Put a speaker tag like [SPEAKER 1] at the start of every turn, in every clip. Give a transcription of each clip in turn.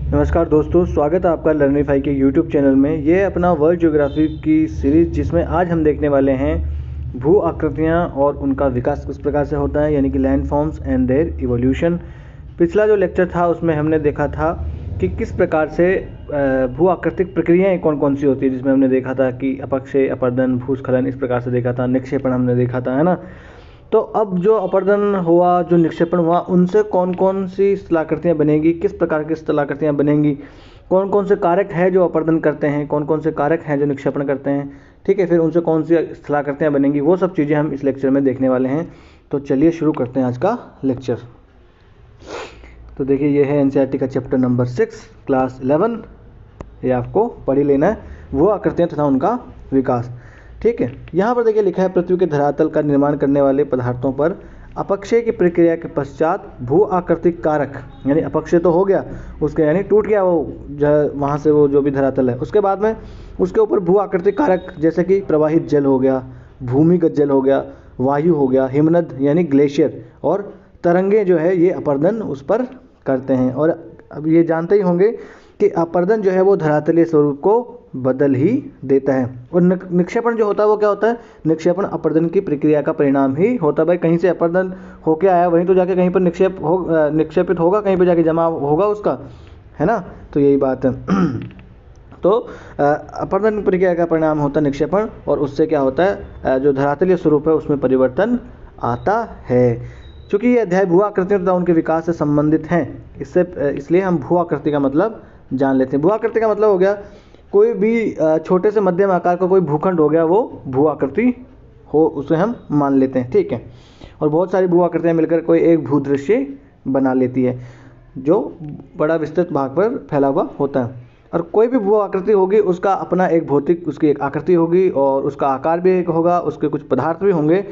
[SPEAKER 1] नमस्कार दोस्तों, स्वागत है आपका लर्निफाई के यूट्यूब चैनल में। ये अपना वर्ल्ड ज्योग्राफी की सीरीज़ जिसमें आज हम देखने वाले हैं भू आकृतियाँ और उनका विकास किस प्रकार से होता है, यानी कि land forms and their evolution. पिछला जो लेक्चर था उसमें हमने देखा था कि किस प्रकार से भू आकृतिक प्रक्रियाएँ कौन कौन सी होती है, जिसमें हमने देखा था कि अपक्षय, अपरदन, भूस्खलन, इस प्रकार से देखा था। निक्षेपण हमने देखा था, है ना। तो अब जो अपरदन हुआ, जो निक्षेपण हुआ, उनसे कौन कौन सी स्थलाकृतियाँ बनेगी, किस प्रकार की स्थलाकृतियाँ बनेंगी, कौन कौन से कारक हैं जो अपरदन करते हैं, कौन कौन से कारक हैं जो निक्षेपण करते हैं, ठीक है। फिर उनसे कौन सी स्थलाकृतियाँ बनेंगी, वो सब चीज़ें हम इस लेक्चर में देखने वाले हैं। तो चलिए शुरू करते हैं आज का लेक्चर। तो देखिए, ये है एनसीईआरटी का चैप्टर नंबर 6 क्लास 11। ये आपको पढ़ ही लेना है, वो आकृतियाँ तथा उनका विकास, ठीक है। यहाँ पर देखिए लिखा है, पृथ्वी के धरातल का निर्माण करने वाले पदार्थों पर अपक्षय की प्रक्रिया के पश्चात भू आकृतिक कारक, यानी अपक्षय तो हो गया उसके, यानी टूट गया वो वहाँ से वो जो भी धरातल है, उसके बाद में उसके ऊपर भू आकृतिक कारक जैसे कि प्रवाहित जल हो गया, भूमिगत जल हो गया, वायु हो गया, हिमनद यानी ग्लेशियर, और तरंगे जो है ये अपरदन उस पर करते हैं। और अब ये जानते ही होंगे कि अपरदन जो है वो धरातलीय स्वरूप को बदल ही देता है। और निक्षेपण जो होता है वो क्या होता है? निक्षेपण अपरदन की प्रक्रिया का परिणाम ही होता है। भाई कहीं से अपरदन होके आया, वहीं तो जाके कहीं पर निक्षेपित होगा, कहीं पर जाके जमा होगा उसका, है ना। तो यही बात है। तो अपरदन प्रक्रिया का परिणाम होता है निक्षेपण, और उससे क्या होता है, जो धरातलीय स्वरूप है उसमें परिवर्तन आता है। चूँकि ये अध्याय भू आकृतियों तथा उनके विकास से संबंधित हैं, इसलिए हम भू आकृति का मतलब जान लेते हैं। भू आकृति का मतलब हो गया कोई भी छोटे से मध्यम आकार का कोई भूखंड हो गया, वो भू आकृति हो, उसे हम मान लेते हैं, ठीक है। और बहुत सारी भू आकृतियाँ मिलकर कोई एक भूदृश्य बना लेती है, जो बड़ा विस्तृत भाग पर फैला हुआ होता है। और कोई भी भू आकृति होगी, उसका अपना एक भौतिक, उसकी एक आकृति होगी, और उसका आकार भी एक होगा, उसके कुछ पदार्थ भी होंगे,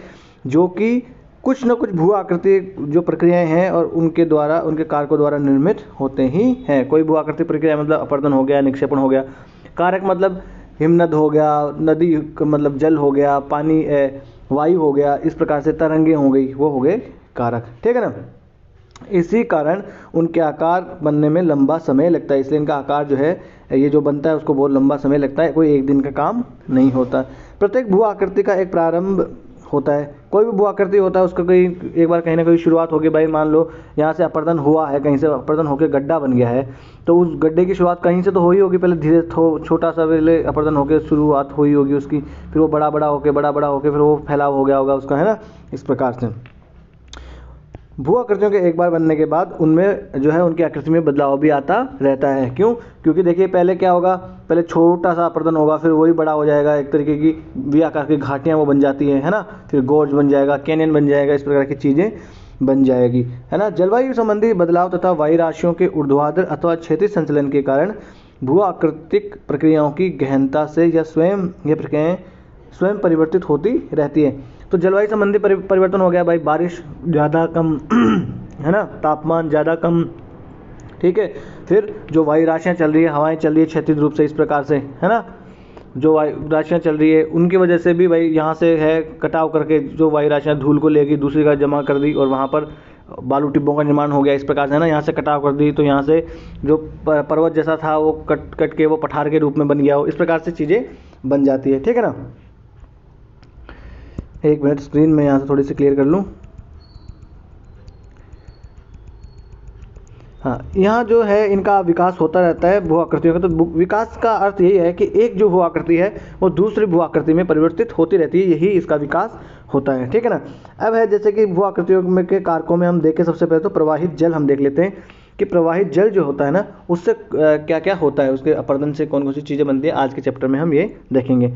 [SPEAKER 1] जो कि कुछ न कुछ भू आकृति जो प्रक्रियाएं हैं और उनके द्वारा, उनके कारकों द्वारा निर्मित होते ही हैं। कोई भू आकृति प्रक्रिया मतलब अपरदन हो गया, निक्षेपण हो गया। कारक मतलब हिमनद हो गया, नदी मतलब जल हो गया, पानी वायु हो गया, इस प्रकार से तरंगे हो गई, वो हो गए कारक, ठीक है ना। इसी कारण उनके आकार बनने में लंबा समय लगता है, इसलिए इनका आकार जो है ये जो बनता है उसको बहुत लंबा समय लगता है, कोई एक दिन का काम नहीं होता। प्रत्येक भू आकृति का एक प्रारंभ होता है। कोई भी भू आकृति होता है उसका कोई एक बार कहीं ना कहीं शुरुआत होगी। भाई मान लो यहाँ से अपरदन हुआ है, कहीं से अपरदन होकर गड्ढा बन गया है, तो उस गड्ढे की शुरुआत कहीं से तो हुई होगी। पहले धीरे छोटा सा पहले अपरदन होकर शुरुआत हुई होगी उसकी, फिर वो बड़ा बड़ा होकर फिर वो फैलाव हो गया होगा उसका, है ना। इस प्रकार से भू आकृतियों के एक बार बनने के बाद उनमें जो है उनकी आकृति में बदलाव भी आता रहता है। क्यों? क्योंकि देखिए पहले क्या होगा, पहले छोटा सा अपरदन होगा, फिर वही बड़ा हो जाएगा, एक तरीके की वी आकार की घाटियाँ वो बन जाती है ना। फिर गोर्ज बन जाएगा, कैनियन बन जाएगा, इस प्रकार की चीज़ें बन जाएगी, है ना। जलवायु संबंधी बदलाव तथा वायु राशियों के ऊर्ध्वाधर अथवा क्षैतिज संचलन के कारण भू आकृतिक प्रक्रियाओं की गहनता से या स्वयं ये प्रक्रियाएँ स्वयं परिवर्तित होती रहती है। तो जलवायु संबंधी परिवर्तन हो गया, भाई बारिश ज़्यादा कम, है ना, तापमान ज़्यादा कम, ठीक है। फिर जो वायु राशियाँ चल रही है, हवाएं चल रही है क्षैतिज रूप से, इस प्रकार से, है ना, जो वायु राशियाँ चल रही है उनकी वजह से भी भाई यहाँ से है कटाव करके जो वायु राशियाँ धूल को लेगी दूसरी जगह जमा कर दी, और वहाँ पर बालू टिब्बों का निर्माण हो गया, इस प्रकार से, है ना। यहाँ से कटाव कर दी तो यहाँ से जो पर्वत जैसा था वो कट के वो पठार के रूप में बन गया हो, इस प्रकार से चीज़ें बन जाती है, ठीक है ना। एक मिनट, स्क्रीन में यहाँ से थोड़ी सी क्लियर कर लूँ। हाँ, यहाँ जो है इनका विकास होता रहता है भू आकृतियों का। तो विकास का अर्थ यही है कि एक जो भू आकृति है वो दूसरी भू आकृति में परिवर्तित होती रहती है, यही इसका विकास होता है, ठीक है ना। अब है जैसे कि भू आकृतियों में के कारकों में हम देखें, सबसे पहले तो प्रवाहित जल हम देख लेते हैं कि प्रवाहित जल जो होता है ना, उससे क्या क्या होता है, उसके अपरदन से कौन कौन सी चीज़ें बनती है, आज के चैप्टर में हम ये देखेंगे।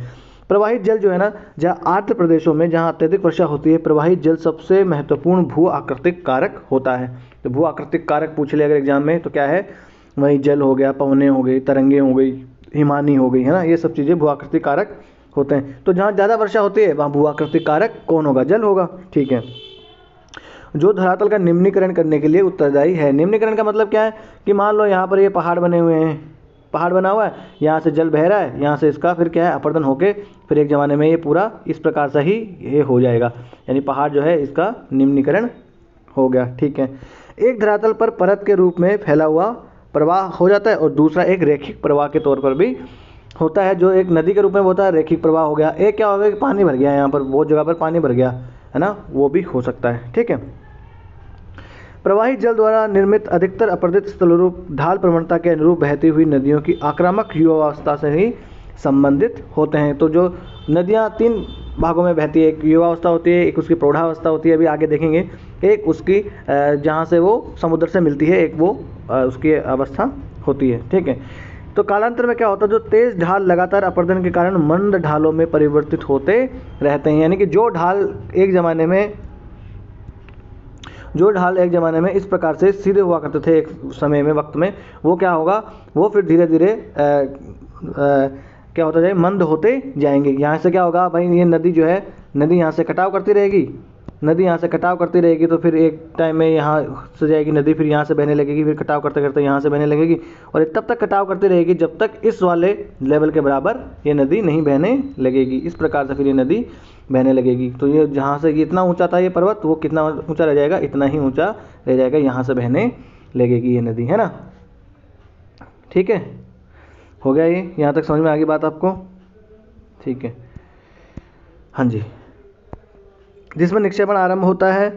[SPEAKER 1] प्रवाहित जल जो है ना, जहाँ आर्द्र प्रदेशों में जहाँ अत्यधिक वर्षा होती है, प्रवाहित जल सबसे महत्वपूर्ण भू आकृतिक कारक होता है। तो भू आकृतिक कारक पूछ ले अगर एग्जाम में, तो क्या है, वही जल हो गया, पवनें हो गई, तरंगे हो गई, हिमानी हो गई, है ना, ये सब चीज़ें भू आकृतिक कारक होते हैं। तो जहाँ ज़्यादा वर्षा होती है वहाँ भू आकृतिक कारक कौन होगा? जल होगा, ठीक है। जो धरातल का निम्नीकरण करने के लिए उत्तरदायी है। निम्नीकरण का मतलब क्या है कि मान लो यहाँ पर ये पहाड़ बने हुए हैं, पहाड़ बना हुआ है, यहाँ से जल बह रहा है, यहाँ से इसका फिर क्या है अपरदन होके फिर एक ज़माने में ये पूरा इस प्रकार से ही ये हो जाएगा, यानी पहाड़ जो है इसका निम्नीकरण हो गया, ठीक है। एक धरातल पर परत के रूप में फैला हुआ प्रवाह हो जाता है और दूसरा एक रैखिक प्रवाह के तौर पर भी होता है, जो एक नदी के रूप में होता है रैखिक प्रवाह हो गया। एक क्या होगा कि पानी भर गया, यहाँ पर बहुत जगह पर पानी भर गया है ना, वो भी हो सकता है। ठीक है, प्रवाहित जल द्वारा निर्मित अधिकतर अपरदित स्थलरूप ढाल प्रवणता के अनुरूप बहती हुई नदियों की आक्रामक युवावस्था से ही संबंधित होते हैं। तो जो नदियाँ 3 भागों में बहती है, एक युवावस्था होती है, एक उसकी प्रौढ़ावस्था होती है, अभी आगे देखेंगे, एक उसकी जहाँ से वो समुद्र से मिलती है, एक वो उसकी अवस्था होती है। ठीक है, तो कालांतर में क्या होता है, जो तेज ढाल लगातार अपर्दन के कारण मंद ढालों में परिवर्तित होते रहते हैं। यानी कि जो ढाल एक ज़माने में इस प्रकार से सीधे हुआ करते थे एक समय में, वक्त में, वो क्या होगा, वो फिर धीरे धीरे क्या होता जाए, मंद होते जाएंगे। यहाँ से क्या होगा भाई, ये नदी जो है, नदी यहाँ से कटाव करती रहेगी, नदी यहाँ से कटाव करती रहेगी, तो फिर एक टाइम में यहाँ से जाएगी नदी, फिर यहाँ से बहने लगेगी, फिर कटाव करते करते यहाँ से बहने लगेगी, और तब तक कटाव करती रहेगी जब तक इस वाले लेवल के बराबर ये नदी नहीं बहने लगेगी। इस प्रकार से फिर ये नदी बहने लगेगी। तो ये जहाँ से इतना ऊंचा था ये पर्वत, वो कितना ऊंचा रह जाएगा, इतना ही ऊंचा रह जाएगा, यहाँ से बहने लगेगी ये नदी, है ना। ठीक है, हो गया ये, यहाँ तक समझ में आ गई बात आपको? ठीक है, हाँ जी। जिसमें निक्षेपण आरंभ होता है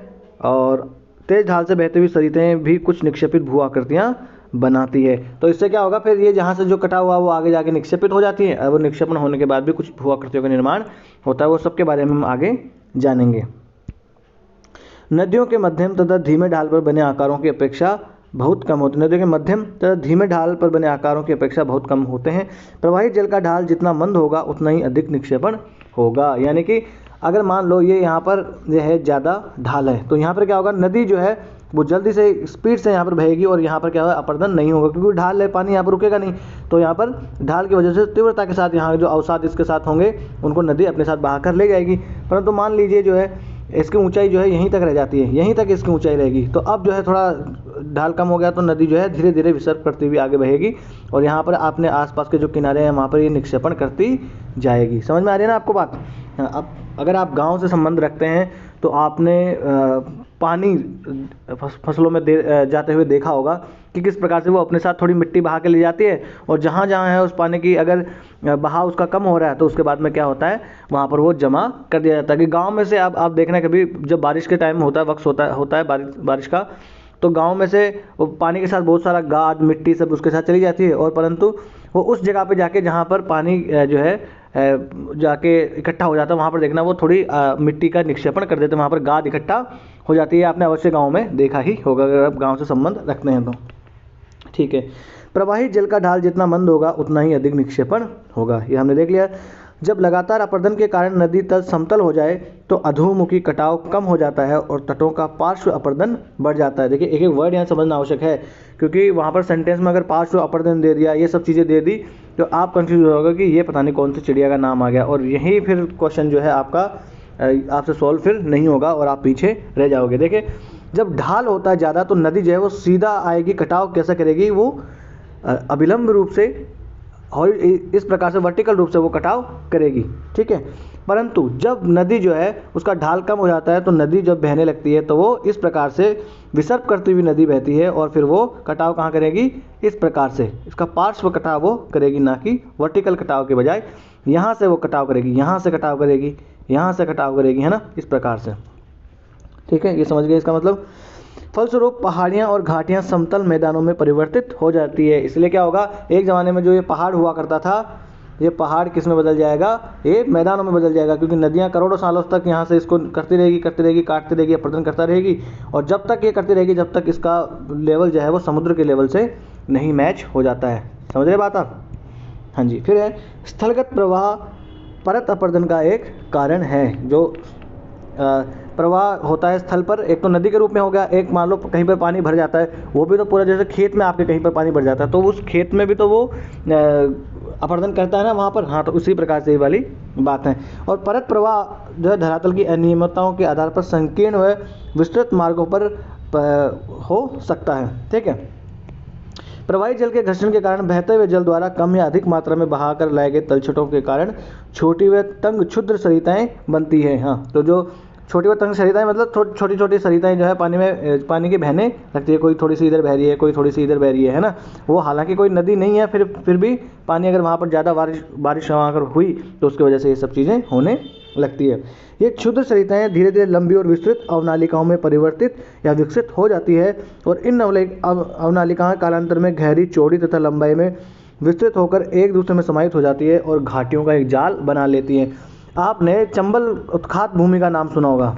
[SPEAKER 1] और तेज ढाल से बहती हुई सरिताएं भी कुछ निक्षेपित भू आकृतियाँ बनाती है। तो इससे क्या होगा, फिर ये जहाँ से जो कटा हुआ वो आगे जाके निक्षेपित हो जाती है, और वो निक्षेपण होने के बाद भी कुछ भू आकृतियों का निर्माण होता है। वो सब के बारे में हम आगे जानेंगे। नदियों के मध्यम तथा धीमे ढाल पर बने आकारों की अपेक्षा बहुत कम होते हैं। नदियों के मध्यम तथा धीमे ढाल पर बने आकारों की अपेक्षा बहुत कम होते हैं। प्रवाहित जल का ढाल जितना मंद होगा उतना ही अधिक निक्षेपण होगा। यानी कि अगर मान लो ये यहाँ पर जो है ज़्यादा ढाल है, तो यहाँ पर क्या होगा, नदी जो है वो जल्दी से स्पीड से यहाँ पर बहेगी, और यहाँ पर क्या होगा, अपर्दन नहीं होगा, क्योंकि ढाल है, पानी यहाँ पर रुकेगा नहीं। तो यहाँ पर ढाल की वजह से तीव्रता के साथ यहाँ जो अवसाद इसके साथ होंगे उनको नदी अपने साथ बहा कर ले जाएगी। परंतु मान लीजिए जो है इसकी ऊंचाई जो है यहीं तक रह जाती है, यहीं तक इसकी ऊंचाई रहेगी, तो अब जो है थोड़ा ढाल कम हो गया तो नदी जो है धीरे धीरे विसर्ग करती हुई आगे बहेगी, और यहाँ पर आपने आसपास के जो किनारे हैं वहाँ पर ये निक्षेपण करती जाएगी। समझ में आ रही है ना आपको बात? अब अगर आप गांव से संबंध रखते हैं तो आपने पानी फसलों में जाते हुए देखा होगा कि किस प्रकार से वो अपने साथ थोड़ी मिट्टी बहा के ले जाती है, और जहाँ जहाँ है उस पानी की अगर बहाव उसका कम हो रहा है तो उसके बाद में क्या होता है, वहाँ पर वो जमा कर दिया जाता है। कि गांव में से आप देखना, कभी जब बारिश के टाइम होता है, वक्त होता है बारिश का, तो गांव में से वो पानी के साथ बहुत सारा गाद मिट्टी सब उसके साथ चली जाती है, और परंतु वो उस जगह पे जाके जहाँ पर पानी जो है जाके इकट्ठा हो जाता है, वहाँ पर देखना वो थोड़ी मिट्टी का निक्षेपण कर देते हैं, वहाँ पर गाद इकट्ठा हो जाती है। आपने अवश्य गांव में देखा ही होगा अगर आप गांव से संबंध रखते हैं तो। ठीक है, प्रवाहित जल का ढाल जितना मंद होगा उतना ही अधिक निक्षेपण होगा, ये हमने देख लिया। जब लगातार अपर्दन के कारण नदी तल समतल हो जाए तो अधोमुखी कटाव कम हो जाता है और तटों का पार्श्व अपर्दन बढ़ जाता है। देखिए एक एक वर्ड यहाँ समझना आवश्यक है, क्योंकि वहाँ पर सेंटेंस में अगर पार्श्व अपर्दन दे दिया, ये सब चीज़ें दे दी, तो आप कंफ्यूज होगा कि ये पता नहीं कौन सी चिड़िया का नाम आ गया, और यही फिर क्वेश्चन जो है आपका आपसे सॉल्व फिर नहीं होगा और आप पीछे रह जाओगे। देखिए जब ढाल होता है ज़्यादा तो नदी जो है वो सीधा आएगी, कटाव कैसा करेगी, वो अभिलंब रूप से और इस प्रकार से वर्टिकल रूप से वो कटाव करेगी। ठीक है, परंतु जब नदी जो है उसका ढाल कम हो जाता है तो नदी जब बहने लगती है तो वो इस प्रकार से विसर्प करती हुई नदी बहती है, और फिर वो कटाव कहाँ करेगी, इस प्रकार से इसका पार्श्व कटाव वो करेगी, ना कि वर्टिकल कटाव के बजाय यहाँ से वो कटाव करेगी, यहाँ से कटाव करेगी, यहाँ से कटाव करेगी, है ना, इस प्रकार से। ठीक है, ये समझ गए इसका मतलब। फलस्वरूप पहाड़ियाँ और घाटियाँ समतल मैदानों में परिवर्तित हो जाती है। इसलिए क्या होगा, एक ज़माने में जो ये पहाड़ हुआ करता था, ये पहाड़ किस में बदल जाएगा, ये मैदानों में बदल जाएगा, क्योंकि नदियाँ करोड़ों सालों तक यहाँ से इसको करती रहेगी, काटती रहेगी, अपर्दन करता रहेगी, और जब तक ये करती रहेगी जब तक इसका लेवल जो है वो समुद्र के लेवल से नहीं मैच हो जाता है। समझ रहे बात आप? हाँ जी। फिर है स्थलगत प्रवाह परत अपर्दन का एक कारण है। जो प्रवाह होता है स्थल पर, एक तो नदी के रूप में हो गया, एक मान लो कहीं पर पानी भर जाता है, वो भी तो पूरा जैसे खेत में आपके कहीं पर पानी भर जाता है तो उस खेत में भी तो वो अपर्दन करता है ना वहाँ पर। हाँ, तो उसी प्रकार से ये वाली बात है। और परत प्रवाह जो है धरातल की अनियमितताओं के आधार पर संकीर्ण व विस्तृत मार्गों पर हो सकता है। ठीक है, प्रवाही जल के घर्षण के कारण बहते हुए जल द्वारा कम या अधिक मात्रा में बहाकर लाए गए तलछटों के कारण छोटी व तंग क्षुद्र सरिताएं बनती है। हाँ, तो जो छोटी व तंग सरिताएं मतलब छोटी छोटी सरिताएं जो है पानी में, पानी की बहने लगती है, कोई थोड़ी सी इधर बह रही है, कोई थोड़ी सी इधर बह रही है ना। वो हालांकि कोई नदी नहीं है, फिर भी पानी अगर वहाँ पर ज़्यादा बारिश वहाँ अगर हुई तो उसकी वजह से ये सब चीज़ें होने लगती है। ये क्षुद्र सरिताएं धीरे धीरे लंबी और विस्तृत अवनालिकाओं में परिवर्तित या विकसित हो जाती है और इन अवनालिकाएं कालांतर में गहरी, चौड़ी तथा लंबाई में विस्तृत होकर एक दूसरे में समाहित हो जाती है और घाटियों का एक जाल बना लेती हैं। आपने चंबल उत्खात भूमि का नाम सुना होगा।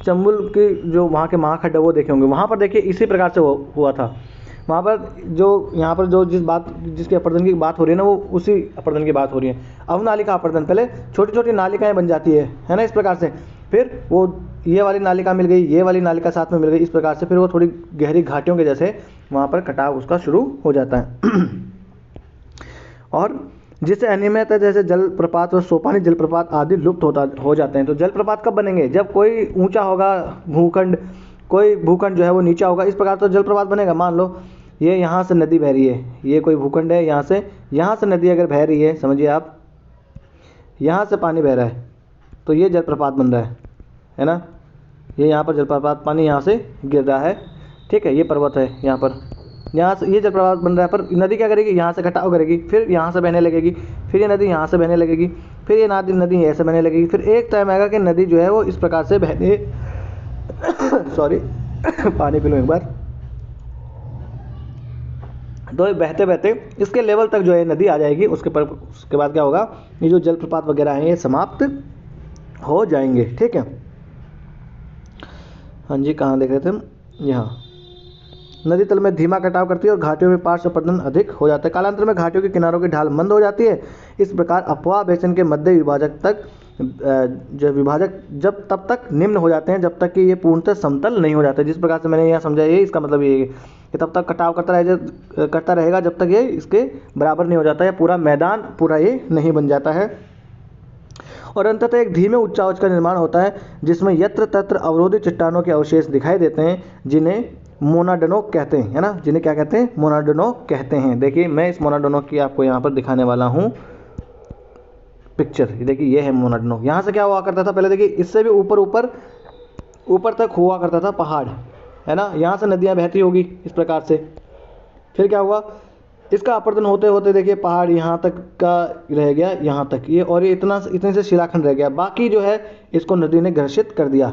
[SPEAKER 1] चंबल की जो वहाँ के महाखड्ड वो देखे होंगे, वहाँ पर देखिए इसी प्रकार से हुआ था। वहाँ पर जो यहाँ पर जो जिसके अपर्दन की बात हो रही है ना, वो उसी अपर्दन की बात हो रही है। अवनालिका अपर्दन, पहले छोटी छोटी नालिकाएं बन जाती है ना, इस प्रकार से। फिर वो ये वाली नालिका मिल गई, ये वाली नालिका साथ में मिल गई, इस प्रकार से फिर वो थोड़ी गहरी घाटियों के जैसे वहाँ पर कटाव उसका शुरू हो जाता है। और जिससे अनियमित है, जैसे जलप्रपात और सोपानी जलप्रपात आदि लुप्त हो जाते हैं। तो जलप्रपात कब बनेंगे? जब कोई ऊंचा होगा भूखंड, कोई भूखंड जो है वो नीचा होगा, इस प्रकार तो जलप्रपात बनेगा। मान लो ये यहाँ से नदी बह रही है, ये कोई भूखंड है, यहाँ से नदी अगर बह रही है, समझिए आप, यहाँ से पानी बह रहा है तो ये जलप्रपात बन रहा है ना। ये यहाँ पर जलप्रपात, पानी यहाँ से गिर रहा है, ठीक है, ये पर्वत है यहाँ से ये जलप्रपात बन रहा है। पर नदी क्या करेगी? यहाँ से कटाव करेगी, फिर यहाँ से बहने लगेगी, फिर ये नदी यहाँ से बहने लगेगी, फिर ये नदी ऐसे बहने लगेगी। फिर एक टाइम आएगा कि नदी जो है वो इस प्रकार से बहने सॉरी पानी पी लूँ एक बार। तो बहते बहते इसके लेवल तक जो है नदी आ जाएगी। उसके बाद क्या होगा? ये जो जलप्रपात वगैरह हैं ये समाप्त हो जाएंगे, ठीक है। हाँ जी, कहाँ देख रहे थे हम? यहाँ नदी तल में धीमा कटाव करती है और घाटियों में पार्श्व अपरदन अधिक हो जाता है। कालांतर में घाटियों के किनारों की ढाल मंद हो जाती है। इस प्रकार अपवाह बेसिन के मध्य विभाजक जब तब तक निम्न हो जाते हैं जब तक कि ये पूर्णतः समतल नहीं हो जाते। जिस प्रकार से मैंने यहाँ समझा, ये इसका मतलब ये है कि तब तक कटाव करता रहेगा जब तक ये इसके बराबर नहीं हो जाता, या पूरा मैदान पूरा ये नहीं बन जाता है। और अंततः एक धीमे उच्चावच का निर्माण होता है जिसमें यत्र तत्र अवरोधित चट्टानों के अवशेष दिखाई देते हैं, जिन्हें मोनाडोनोक कहते हैं, है ना। जिन्हें क्या कहते हैं? मोनाडोनोक कहते हैं। देखिए मैं इस मोनाडोनोक की आपको यहाँ पर दिखाने वाला हूँ पिक्चर। देखिए ये है मोनाडोनोक। यहाँ से क्या हुआ करता था पहले? देखिए इससे भी ऊपर तक हुआ करता था पहाड़, है ना। यहाँ से नदियाँ बहती होगी इस प्रकार से। फिर क्या हुआ? इसका अपरदन होते होते देखिए पहाड़ यहाँ तक का रह गया, यहाँ तक ये, और ये इतने से शिलाखंड रह गया। बाकी जो है इसको नदी ने घर्षित कर दिया।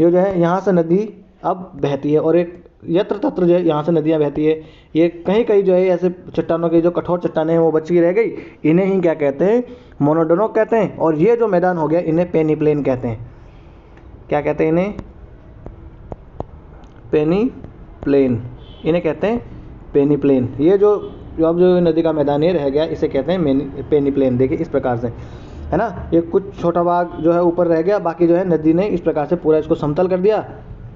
[SPEAKER 1] ये जो है यहाँ से नदी अब बहती है और एक यत्र तत्र जो है यहाँ से नदियाँ बहती है। ये कहीं कहीं जो है ऐसे चट्टानों की जो कठोर चट्टानें हैं वो बची रह गई, इन्हें ही क्या कहते हैं? मोनाडोनोक कहते हैं। और ये जो मैदान हो गया इन्हें पेनीप्लेन कहते हैं। क्या कहते हैं इन्हें? पेनीप्लेन, इन्हें कहते हैं पेनीप्लेन। ये जो अब जो नदी का मैदान ये रह गया इसे कहते हैं पेनीप्लेन। देखिए इस प्रकार से, है ना। ये कुछ छोटा भाग जो है ऊपर रह गया, बाकी जो है नदी ने इस प्रकार से पूरा इसको समतल कर दिया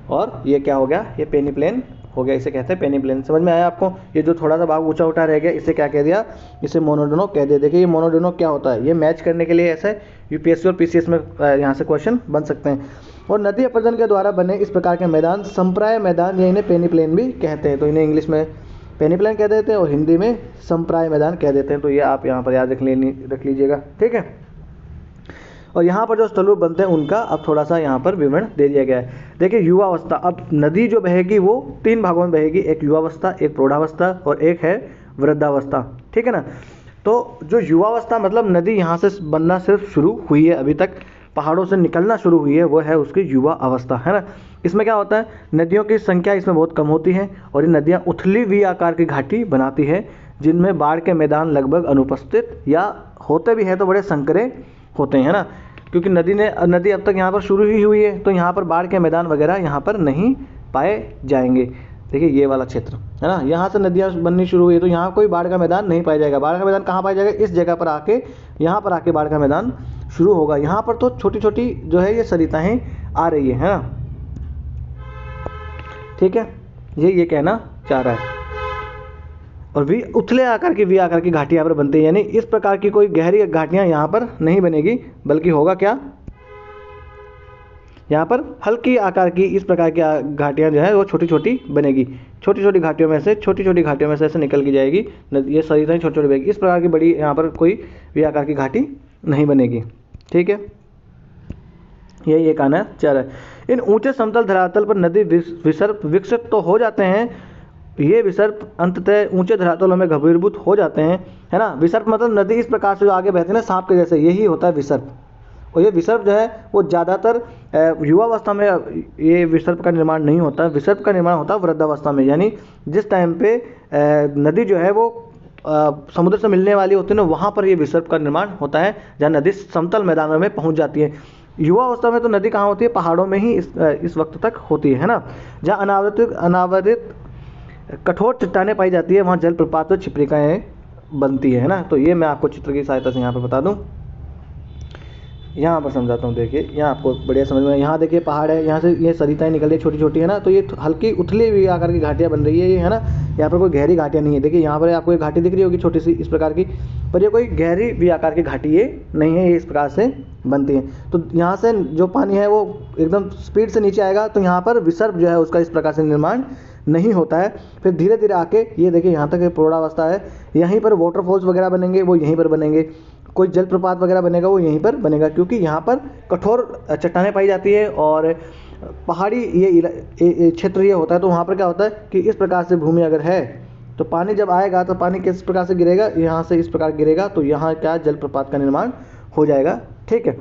[SPEAKER 1] और ये क्या हो गया? ये पेनीप्लेन हो गया। इसे कहते हैं पेनीप्लेन। समझ में आया आपको? ये जो थोड़ा सा भाग ऊंचा उठा रह गया इसे क्या कह दिया? इसे मोनाडोनोक कह दिया। देखिए ये मोनाडोनोक क्या होता है? ये मैच करने के लिए ऐसे यूपीएससी और पीसीएस में यहाँ से क्वेश्चन बन सकते हैं। और नदी अपरदन के द्वारा बने इस प्रकार के मैदान संप्राय मैदान या इन्हें पेनीप्लेन भी कहते हैं। तो इन्हें इंग्लिश में पेनीप्लेन कह देते हैं और हिंदी में संप्राय मैदान कह देते हैं। तो ये आप यहाँ पर याद रख लीजिएगा, ठीक है। और यहाँ पर जो स्थलरूप बनते हैं उनका अब थोड़ा सा यहाँ पर विवरण दे दिया गया है। देखिए युवावस्था, अब नदी जो बहेगी वो 3 भागों में बहेगी। एक युवावस्था, एक प्रौढ़ावस्था और एक है वृद्धावस्था, ठीक है ना। तो जो युवावस्था मतलब नदी यहाँ से बनना सिर्फ शुरू हुई है, अभी तक पहाड़ों से निकलना शुरू हुई है, वो है उसकी युवा अवस्था, है ना। इसमें क्या होता है? नदियों की संख्या इसमें बहुत कम होती है और ये नदियाँ उथली वी आकार की घाटी बनाती है जिनमें बाढ़ के मैदान लगभग अनुपस्थित या होते भी हैं तो बड़े संकरे होते हैं ना। क्योंकि नदी अब तक यहाँ पर शुरू ही हुई है तो यहाँ पर बाढ़ के मैदान वगैरह यहाँ पर नहीं पाए जाएंगे। देखिए ये वाला क्षेत्र है ना, यहाँ से नदियाँ बननी शुरू हुई है तो यहाँ कोई बाढ़ का मैदान नहीं पाया जाएगा। बाढ़ का मैदान कहाँ पाया जाएगा? इस जगह पर आके, यहाँ पर आके बाढ़ का मैदान शुरू होगा। यहाँ पर तो छोटी छोटी जो है ये सरिताएँ आ रही है ना, ठीक है। ये कहना चाह रहा है। और उथले आकार की वी आकार की घाटी यहाँ पर बनती है, यानी इस प्रकार की कोई गहरी घाटियाँ यहाँ पर नहीं बनेगी, बल्कि होगा क्या? यहाँ पर हल्की आकार की इस प्रकार की घाटियाँ जो है वो छोटी छोटी बनेगी। छोटी छोटी घाटियों में से ऐसे निकल की जाएगी ये सरिताएं, छोटी छोटी बनेगी। इस प्रकार की बड़ी यहाँ पर कोई वी आकार की घाटी नहीं बनेगी, ठीक है। यही एक अनाचर है। इन ऊंचे समतल धरातल पर नदी विसर्प विकसित तो हो जाते हैं, ये विसर्प अंततः ऊंचे धरातलों में घनीभूत हो जाते हैं, है ना। विसर्प मतलब नदी इस प्रकार से जो आगे बहती है ना सांप के जैसे, यही होता है विसर्प। और ये विसर्प जो है वो ज़्यादातर युवावस्था में ये विसर्प का निर्माण नहीं होता। विसर्प का निर्माण होता है वृद्धावस्था में, यानी जिस टाइम पे नदी जो है वो समुद्र से मिलने वाली होती है ना, वहाँ पर ये विसर्प का निर्माण होता है, जहाँ नदी समतल मैदानों में पहुँच जाती है। युवा अवस्था में तो नदी कहाँ होती है, पहाड़ों में ही इस वक्त तक होती है ना। जहाँ अनावृत कठोर चट्टानें पाई जाती है, वहाँ जलप्रपात और छिपरिकाएँ बनती है ना। तो ये मैं आपको चित्र की सहायता से यहाँ पर बता दूँ, यहाँ पर समझाता हूँ। देखिए यहाँ आपको बढ़िया समझ में, यहाँ देखिए पहाड़ है, यहाँ से ये सरिताएं निकल रही है छोटी छोटी, है ना। तो ये हल्की उथली हुई आकार की घाटियाँ बन रही है ये, है ना। यहाँ पर कोई गहरी घाटियाँ नहीं है। देखिए यहाँ पर आपको एक घाटी दिख रही होगी छोटी सी इस प्रकार की, पर ये कोई गहरी भी आकार की घाटी ये नहीं है, ये इस प्रकार से बनती है। तो यहाँ से जो पानी है वो एकदम स्पीड से नीचे आएगा, तो यहाँ पर विसर्प जो है उसका इस प्रकार से निर्माण नहीं होता है। फिर धीरे धीरे आके ये देखिए यहाँ तक प्रौढ़ावस्था है, यहीं पर वाटरफॉल्स वगैरह बनेंगे वो यहीं पर बनेंगे, कोई जलप्रपात वगैरह बनेगा वो यहीं पर बनेगा, क्योंकि यहाँ पर कठोर चट्टानें पाई जाती है और पहाड़ी ये क्षेत्र ये होता है। तो वहाँ पर क्या होता है कि इस प्रकार से भूमि अगर है तो पानी जब आएगा तो पानी किस प्रकार से गिरेगा, यहाँ से इस प्रकार गिरेगा, तो यहाँ क्या जलप्रपात का निर्माण हो जाएगा। ठीक है,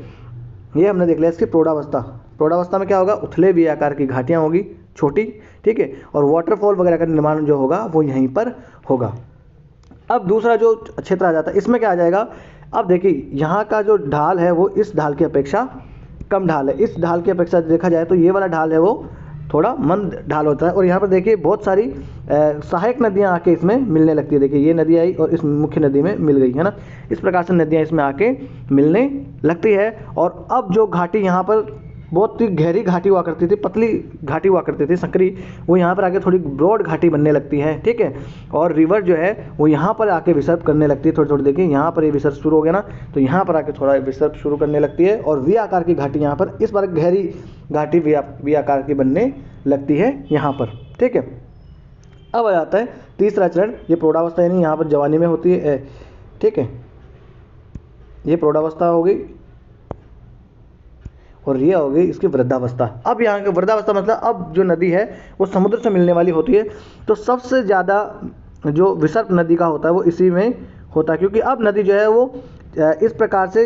[SPEAKER 1] ये हमने देख लिया इसकी प्रौढ़ावस्था। प्रौढ़ावस्था में क्या होगा, उथले भी आकार की घाटियाँ होगी छोटी, ठीक है, और वाटरफॉल वगैरह का निर्माण जो होगा वो यहीं पर होगा। अब दूसरा जो क्षेत्र आ जाता है, इसमें क्या आ जाएगा, अब देखिए यहाँ का जो ढाल है वो इस ढाल की अपेक्षा कम ढाल है। इस ढाल की अपेक्षा देखा जाए तो ये वाला ढाल है वो थोड़ा मंद ढाल होता है। और यहाँ पर देखिए बहुत सारी सहायक नदियाँ आके इसमें मिलने लगती है। देखिए ये नदी आई और इस मुख्य नदी में मिल गई, है ना। इस प्रकार से नदियाँ इसमें आके मिलने लगती है। और अब जो घाटी यहाँ पर बहुत ही गहरी घाटी हुआ करती थी, पतली घाटी हुआ करती थी संकरी, वो यहाँ पर आके थोड़ी ब्रॉड घाटी बनने लगती है, ठीक है। और रिवर जो है वो यहाँ पर आके विसर्प करने लगती है थोड़ी थोड़ी। देखिए यहाँ पर ये विसर्प शुरू हो गया ना, तो यहाँ पर आके थोड़ा विसर्प शुरू करने लगती है और वी आकार की घाटी यहाँ पर, इस बार गहरी घाटी वी आकार की बनने लगती है यहाँ पर, ठीक है। अब आ जाता है तीसरा चरण, ये प्रौढ़ावस्था, यानी यहाँ पर जवानी में होती है, ठीक है। ये प्रौढ़ावस्था हो गई और ये हो गई इसकी वृद्धावस्था। अब यहाँ की वृद्धावस्था मतलब अब जो नदी है वो समुद्र से मिलने वाली होती है, तो सबसे ज़्यादा जो विसर्प नदी का होता है वो इसी में होता है, क्योंकि अब नदी जो है वो इस प्रकार से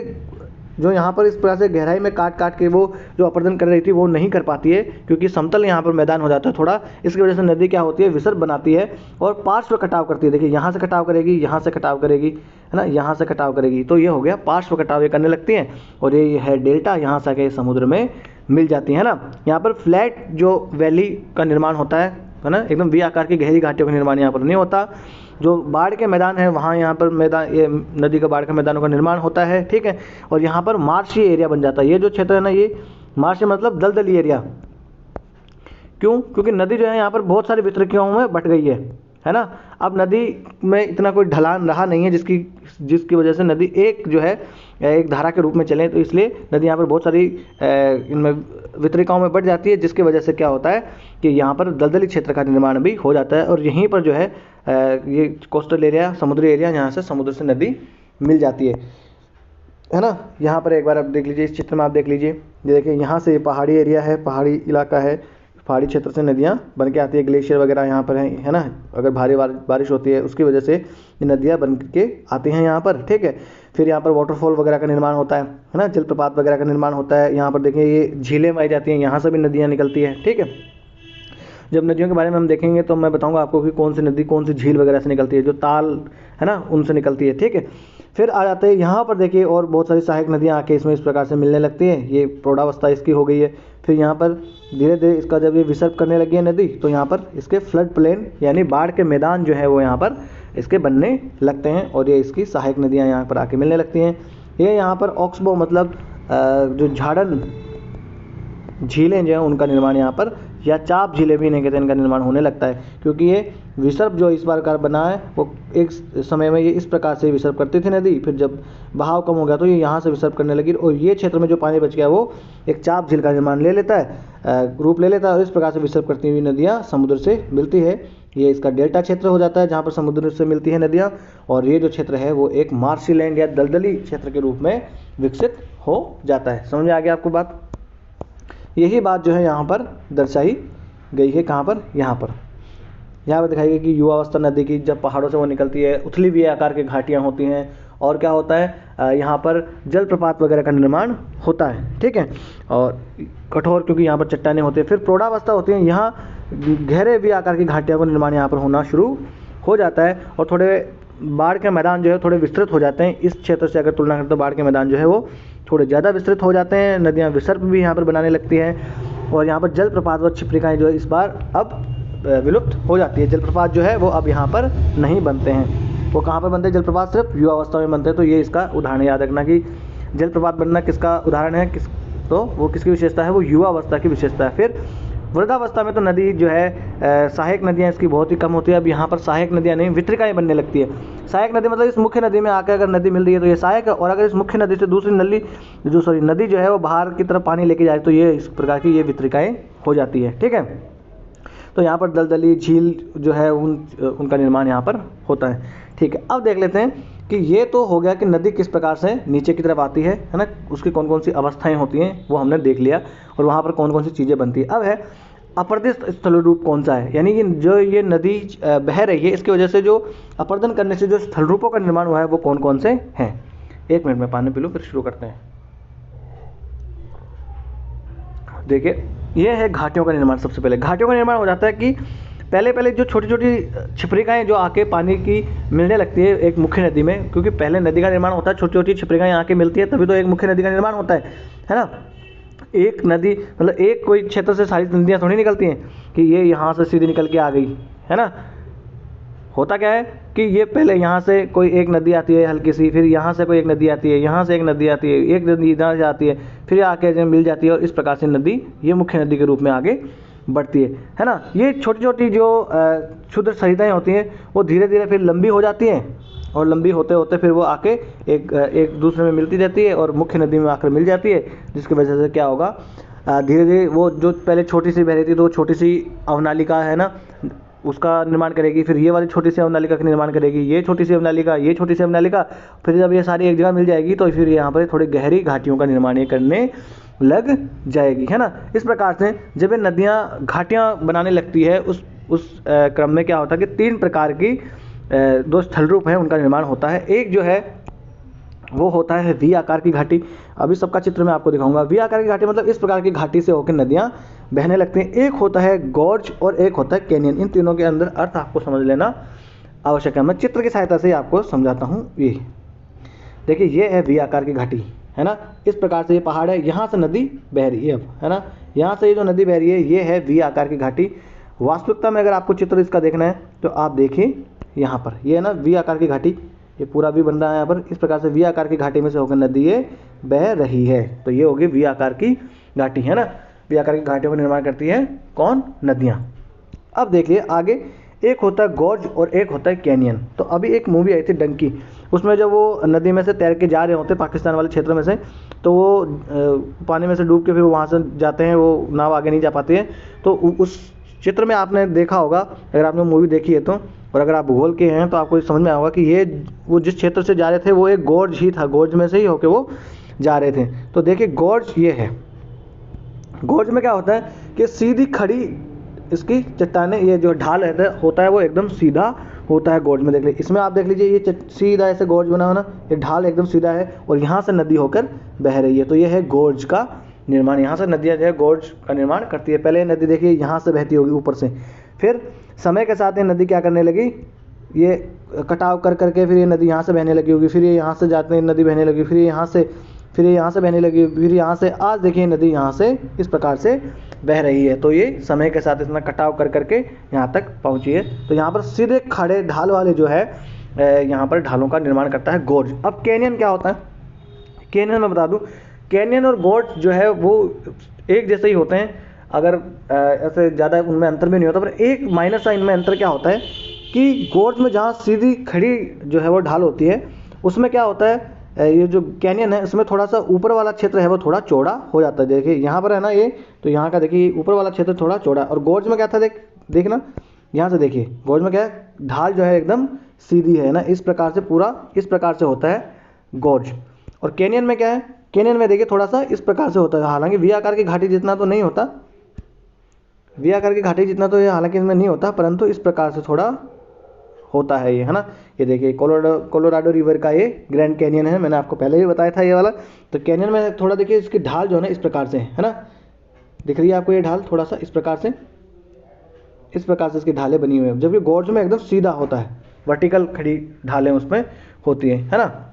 [SPEAKER 1] जो यहाँ पर इस प्रकार से गहराई में काट काट के वो जो अपर्दन कर रही थी वो नहीं कर पाती है, क्योंकि समतल यहाँ पर मैदान हो जाता है थोड़ा। इसकी वजह से नदी क्या होती है, विसर्प बनाती है और पार्श्व कटाव करती है। देखिए यहाँ से कटाव करेगी, यहाँ से कटाव करेगी, है ना, यहाँ से कटाव करेगी, तो ये हो गया पार्श्व कटाव, ये करने लगती हैं। और ये है डेल्टा, यहाँ से आके समुद्र में मिल जाती है ना। यहाँ पर फ्लैट जो वैली का निर्माण होता है ना, एकदम वी आकार की गहरी घाटियों का निर्माण यहाँ पर नहीं होता। जो बाढ़ के मैदान है वहाँ यहाँ पर मैदान, ये नदी का बाढ़ के मैदानों का निर्माण होता है, ठीक है। और यहाँ पर मार्शी एरिया बन जाता है। ये जो क्षेत्र है ना, ये मार्शी मतलब दलदली एरिया। क्यों? क्योंकि नदी जो है यहाँ पर बहुत सारी वितरकियों में बट गई है ना। अब नदी में इतना कोई ढलान रहा नहीं है जिसकी वजह से नदी एक जो है एक धारा के रूप में चले, तो इसलिए नदी यहाँ पर बहुत सारी इनमें वितरिकाओं में बढ़ जाती है, जिसकी वजह से क्या होता है कि यहाँ पर दलदली क्षेत्र का निर्माण भी हो जाता है। और यहीं पर जो है ये कोस्टल एरिया, समुद्री एरिया, यहाँ से समुद्र से नदी मिल जाती है ना। यहाँ पर एक बार आप देख लीजिए, इस चित्र में आप देख लीजिए, ये देखिए यहाँ से पहाड़ी एरिया है, पहाड़ी इलाका है, पहाड़ी क्षेत्र से नदियाँ बन के आती है, ग्लेशियर वगैरह यहाँ पर है ना। अगर भारी बारिश होती है उसकी वजह से ये नदियाँ बन के आती हैं यहाँ पर, ठीक है। फिर यहाँ पर वाटरफॉल वगैरह का निर्माण होता है ना, जलप्रपात वगैरह का निर्माण होता है। यहाँ पर देखिए ये झीलें पाई जाती हैं, यहाँ से भी नदियाँ निकलती हैं, ठीक है। जब नदियों के बारे में हम देखेंगे तो मैं बताऊंगा आपको कि कौन सी नदी कौन सी झील वगैरह से निकलती है, जो ताल है ना उनसे निकलती है, ठीक है। फिर आ जाते हैं यहाँ पर, देखिए और बहुत सारी सहायक नदियाँ आके इसमें इस प्रकार से मिलने लगती हैं। ये प्रौढ़ावस्था इसकी हो गई है। फिर यहाँ पर धीरे धीरे इसका जब ये विसर्प करने लगी है नदी, तो यहाँ पर इसके फ्लड प्लेन यानी बाढ़ के मैदान जो है वो यहाँ पर इसके बनने लगते हैं और ये इसकी सहायक नदियाँ यहाँ पर आके मिलने लगती हैं। ये यहाँ पर ऑक्सबो मतलब जो झाड़न झीलें जो हैं उनका निर्माण यहाँ पर, या चाप झीलें भी इन्हें कहते हैं, इनका निर्माण होने लगता है, क्योंकि ये विसर्प जो इस बार बना है वो एक समय में ये इस प्रकार से विसर्प करती थी नदी। फिर जब बहाव कम हो गया तो ये यहाँ से विसर्प करने लगी और ये क्षेत्र में जो पानी बच गया वो एक चाप झील का निर्माण ले लेता है, रूप ले लेता है, और इस प्रकार से विसर्प करती हुई नदियाँ समुद्र से मिलती है। ये इसका डेल्टा क्षेत्र हो जाता है जहाँ पर समुद्र से मिलती है नदियाँ। और ये जो क्षेत्र है वो एक मार्शी लैंड या दलदली क्षेत्र के रूप में विकसित हो जाता है। समझ में आ गया आपको बात? यही बात जो है यहाँ पर दर्शाई गई है। कहाँ पर? यहाँ पर दिखाई गई कि युवावस्था नदी की जब पहाड़ों से वो निकलती है, उथली हुई आकार की घाटियाँ होती हैं और क्या होता है यहाँ पर जलप्रपात वगैरह का निर्माण होता है। ठीक है, और कठोर क्योंकि यहाँ पर चट्टानें होती हैं। फिर प्रौढ़ावस्था होती है, यहाँ गहरे भी आकार की घाटियों का निर्माण यहाँ पर होना शुरू हो जाता है और थोड़े बाढ़ के मैदान जो है थोड़े विस्तृत हो जाते हैं। इस क्षेत्र से अगर तुलना करें तो बाढ़ के मैदान जो है वो थोड़े ज़्यादा विस्तृत हो जाते हैं। नदियाँ विसर्प भी यहाँ पर बनाने लगती हैं और यहाँ पर जलप्रपात व छिपरिकाएँ जो है इस बार अब विलुप्त हो जाती है। जलप्रपात जो है वो अब यहाँ पर नहीं बनते हैं। वो कहाँ पर बनते हैं? जलप्रपात सिर्फ युवावस्था में बनते हैं। तो ये इसका उदाहरण याद रखना कि जलप्रपात बनना किसका उदाहरण है, तो वो किसकी विशेषता है? वो युवावस्था की विशेषता है। फिर वृद्धावस्था में तो नदी जो है सहायक नदियाँ इसकी बहुत ही कम होती है। अब यहाँ पर सहायक नदियाँ नहीं, वितरिकाएँ बनने लगती है। सहायक नदी मतलब इस मुख्य नदी में आकर अगर नदी मिल रही है तो ये सहायक है, और अगर इस मुख्य नदी से दूसरी नदी जो है वो बाहर की तरफ पानी लेके जाए तो ये इस प्रकार की ये वितरिकाएँ हो जाती है। ठीक है, तो यहाँ पर दलदली झील जो है उनका निर्माण यहाँ पर होता है। ठीक है, अब देख लेते हैं कि ये तो हो गया कि नदी किस प्रकार से नीचे की तरफ आती है ना, उसकी कौन कौन सी अवस्थाएं होती हैं वो हमने देख लिया, और वहाँ पर कौन कौन सी चीज़ें बनती है। अब है अपर्दित स्थल रूप कौन सा है, यानी कि जो ये नदी बह रही है इसकी वजह से जो अपर्दन करने से जो स्थल रूपों का निर्माण हुआ है वो कौन कौन से हैं। 1 मिनट में पानी पी लो फिर शुरू करते हैं। देखिए, ये है घाटियों का निर्माण। सबसे पहले घाटियों का निर्माण हो जाता है कि पहले जो छोटी छोटी छिपरिकाएँ जो आके पानी की मिलने लगती है एक मुख्य नदी में, क्योंकि पहले नदी का निर्माण होता है, छोटी छोटी छिपरिकाएँ आके मिलती है तभी तो एक मुख्य नदी का निर्माण होता है ना। एक नदी मतलब एक कोई क्षेत्र से सारी नदियाँ थोड़ी निकलती हैं कि ये यहाँ से सीधी निकल के आ गई, है ना। होता क्या है कि ये पहले यहाँ से कोई एक नदी आती है हल्की सी, फिर यहाँ से कोई एक नदी आती है, यहाँ से एक नदी आती है, एक नदी इधर से आती है, फिर आके मिल जाती है और इस प्रकार से नदी ये मुख्य नदी के रूप में आगे बढ़ती है ना। ये छोटी छोटी जो क्षुद्र सरिताएँ होती हैं वो धीरे धीरे फिर लंबी हो जाती हैं और लंबी होते होते फिर वो आके एक दूसरे में मिलती रहती है और मुख्य नदी में आकर मिल जाती है, जिसकी वजह से क्या होगा धीरे धीरे वो जो पहले छोटी सी बह रही थी तो छोटी सी अवनालिका है ना उसका निर्माण करेगी, फिर ये वाली छोटी सी अवनालिका का निर्माण करेगी, ये छोटी सी अवनालिका, ये छोटी सी अवनालिका, फिर जब ये सारी एक जगह मिल जाएगी तो फिर यहाँ पर थोड़ी गहरी घाटियों का निर्माण ये करने लग जाएगी, है ना। इस प्रकार से जब ये नदियाँ घाटियाँ बनाने लगती है उस क्रम में क्या होता है कि 3 प्रकार की 2 स्थल रूप हैं उनका निर्माण होता है। एक जो है वो होता है वी आकार की घाटी। अभी सबका चित्र मैं आपको दिखाऊंगा। वी आकार की घाटी मतलब इस प्रकार की घाटी से होकर नदियाँ बहने लगती हैं। एक होता है गॉर्ज और एक होता है कैनियन। इन तीनों के अंदर अर्थ आपको समझ लेना आवश्यक है। मैं चित्र की सहायता से आपको समझाता हूँ। ये देखिए, ये है वी आकार की घाटी, है ना। इस प्रकार से ये पहाड़ है, यहाँ से नदी बह रही है अब, है ना। यहाँ से ये जो नदी बह रही है ये है वी आकार की घाटी। वास्तविकता में अगर आपको चित्र इसका देखना है तो आप देखिए यहाँ पर, ये है ना वी आकार की घाटी, ये पूरा भी बन रहा है यहाँ पर। इस प्रकार से वी आकार की घाटी में से होकर नदी ये बह रही है, तो ये होगी वी आकार की घाटी, है ना। वी आकार की घाटियों का निर्माण करती है कौन? नदियाँ। अब देखिए आगे, एक होता है गॉर्ज और एक होता है कैनियन। तो अभी एक मूवी आई थी डंकी, उसमें जब वो नदी में से तैर के जा रहे होते पाकिस्तान वाले क्षेत्र में से, तो वो पानी में से डूब के फिर वहाँ से जाते हैं, वो नाव आगे नहीं जा पाती है। तो उस चित्र में आपने देखा होगा, अगर आपने मूवी देखी है तो, और अगर आप भूगोल के हैं तो आपको समझ में आएगा कि ये वो जिस क्षेत्र से जा रहे थे वो एक गॉर्ज ही था, गॉर्ज में से ही होके वो जा रहे थे। तो देखिए गॉर्ज ये है। गॉर्ज में क्या होता है कि सीधी खड़ी इसकी चट्टानें, ये जो ढाल होता है वो एकदम सीधा होता है गॉर्ज में। देख लीजिए, इसमें आप देख लीजिए ये सीधा ऐसे गॉर्ज बना हुआ ना, ये ढाल एकदम सीधा है और यहाँ से नदी होकर बह रही है। तो ये है गॉर्ज का निर्माण। यहाँ से नदियाँ जो है गॉर्ज का निर्माण करती है। पहले नदी देखिए यहाँ से बहती होगी ऊपर से, फिर समय के साथ ये नदी क्या करने लगी, ये कटाव कर करके फिर ये नदी यहाँ से बहने लगी होगी, फिर ये यहाँ से जाते हैं नदी बहने लगी, फिर ये यहाँ से बहने लगी, फिर यहाँ से आज देखिए नदी यहाँ से इस प्रकार से बह रही है। तो ये समय के साथ इतना कटाव कर करके यहाँ तक पहुँची है। तो यहाँ पर सीधे खड़े ढाल वाले जो है यहाँ पर ढालों का निर्माण करता है गॉर्ज। अब कैनियन क्या होता है? कैनियन मैं बता दूँ, कैनियन और गॉर्ज जो है वो एक जैसे ही होते हैं, अगर ऐसे ज़्यादा उनमें अंतर भी नहीं होता, पर एक माइनस सा इनमें अंतर क्या होता है कि गॉर्ज में जहाँ सीधी खड़ी जो है वो ढाल होती है उसमें क्या होता है, ये जो कैनियन है इसमें थोड़ा सा ऊपर वाला क्षेत्र है वो थोड़ा चौड़ा हो जाता है। देखिए यहाँ पर है ना ये, तो यहाँ का देखिए ऊपर वाला क्षेत्र थोड़ा चौड़ा, और गॉर्ज में क्या था देखना यहाँ से देखिए, गॉर्ज में क्या है, ढाल जो है एकदम सीधी है ना, इस प्रकार से पूरा इस प्रकार से होता है गॉर्ज। और कैनियन में क्या है, कैनियन में देखिए थोड़ा सा इस प्रकार से होता है, हालांकि वी आकार की घाटी जितना तो नहीं होता, वी आकार की घाटी जितना तो ये हालांकि इसमें नहीं होता, परंतु इस प्रकार से थोड़ा होता है ये, है ना। ये देखिए कोलोराडो रिवर का ये ग्रैंड कैनियन है, मैंने आपको पहले भी बताया था ये वाला। तो कैनियन में थोड़ा देखिए इसकी ढाल जो है ना इस प्रकार से है ना, दिख रही है आपको ये ढाल थोड़ा सा इस प्रकार से इसकी ढालें बनी हुई है, जबकि गोर्ज में एकदम सीधा होता है, वर्टिकल खड़ी ढालें उसमें होती हैं, है ना।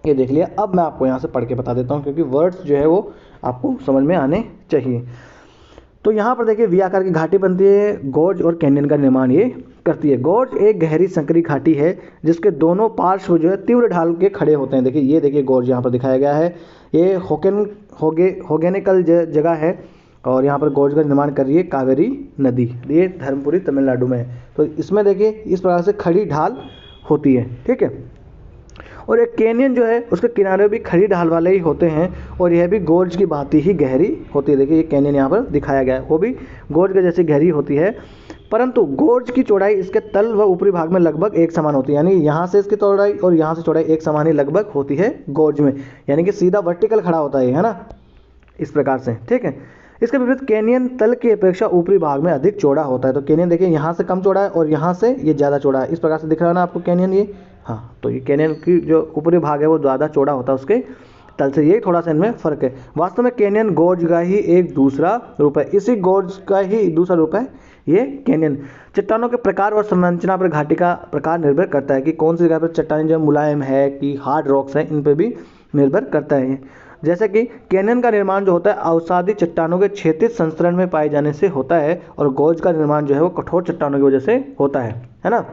[SPEAKER 1] ये देख लिया। अब मैं आपको यहाँ से पढ़ के बता देता हूँ, क्योंकि वर्ड्स जो है वो आपको समझ में आने चाहिए। तो यहाँ पर देखिए वी आकार की घाटी बनती है, गोर्ज और कैनियन का निर्माण ये करती है। गोर्ज एक गहरी संकरी घाटी है जिसके दोनों पार्श्व जो है तीव्र ढाल के खड़े होते हैं। देखिए ये देखिए गोर्ज यहाँ पर दिखाया गया है, ये होगेनिकल जगह है, और यहाँ पर गोर्ज का निर्माण कर रही है कावेरी नदी, ये धर्मपुरी तमिलनाडु में है। तो इसमें देखिए इस प्रकार से खड़ी ढाल होती है, ठीक है। और एक कैनियन जो है उसके किनारे भी खड़ी ढाल वाले ही होते हैं, और यह भी गोर्ज की भांति ही गहरी होती है। देखिए ये कैनियन यहाँ पर दिखाया गया है, वो भी गोर्ज के जैसी गहरी होती है, परंतु गोर्ज की चौड़ाई इसके तल व ऊपरी भाग में लगभग एक समान होती है। यानी यहाँ से इसकी चौड़ाई और यहाँ से चौड़ाई एक समान ही लगभग होती है गोर्ज में, यानी कि सीधा वर्टिकल खड़ा होता है ना, इस प्रकार से, ठीक है। इसके विपरीत कैनियन तल की अपेक्षा ऊपरी भाग में अधिक चौड़ा होता है। तो कैनियन देखिए यहाँ से कम चौड़ा है और यहाँ से ये ज़्यादा चौड़ा है, इस प्रकार से दिख रहा है ना आपको कैनियन ये। हाँ, तो ये कैनियन की जो ऊपरी भाग है वो ज़्यादा चौड़ा होता है उसके तल से, ये थोड़ा सा इनमें फ़र्क है। वास्तव में कैनियन गोर्ज का ही एक दूसरा रूप है, इसी गोर्ज का ही दूसरा रूप है ये कैनियन। चट्टानों के प्रकार और संरचना पर घाटी का प्रकार निर्भर करता है कि कौन सी जगह पर चट्टानें जो मुलायम है कि हार्ड रॉक्स है, इन पर भी निर्भर करता है। जैसे कि कैनियन का निर्माण जो होता है अवसादी चट्टानों के क्षैतिज संस्करण में पाए जाने से होता है, और गोर्ज का निर्माण जो है वो कठोर चट्टानों की वजह से होता है ना।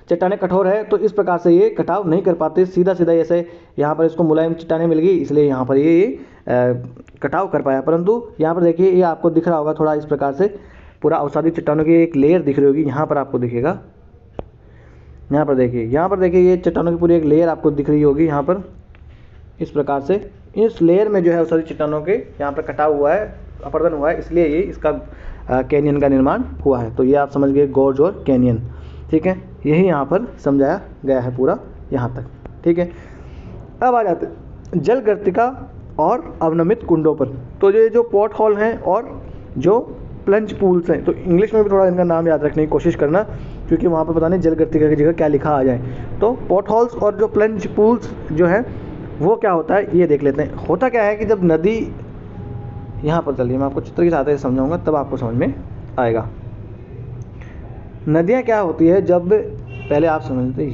[SPEAKER 1] चट्टानें कठोर है तो इस प्रकार से ये कटाव नहीं कर पाते, सीधा सीधा जैसे यहाँ पर इसको मुलायम चट्टानें मिल गई इसलिए यहाँ पर ये कटाव कर पाया। परंतु यहाँ पर देखिए ये आपको दिख रहा होगा थोड़ा इस प्रकार से पूरा अवसादी चट्टानों की एक लेयर दिख रही होगी, यहाँ पर आपको दिखेगा, यहाँ पर देखिए ये चट्टानों की पूरी एक लेयर आपको दिख रही होगी यहाँ पर इस प्रकार से। इस लेयर में जो है अवसादी चट्टानों के यहाँ पर कटाव हुआ है, अपर्दन हुआ है, इसलिए ये इसका कैनियन का निर्माण हुआ है। तो ये आप समझ गए गोर्ज और कैनियन, ठीक है। यही यहाँ पर समझाया गया है पूरा यहाँ तक, ठीक है। अब आ जाते जल गर्तिका और अवनमित कुंडों पर। तो ये जो पॉट होल हैं और जो प्लंज पूल्स हैं, तो इंग्लिश में भी थोड़ा इनका नाम याद रखने की कोशिश करना, क्योंकि वहाँ पर पता नहीं जल गर्तिका की जगह क्या लिखा आ जाए। तो पॉट होल्स और जो प्लंज पूल्स जो है वो क्या होता है ये देख लेते हैं। होता क्या है कि जब नदी, यहाँ पर चलिए मैं आपको चित्र के साथ समझाऊंगा तब आपको समझ में आएगा। नदियाँ क्या होती है, जब पहले आप समझते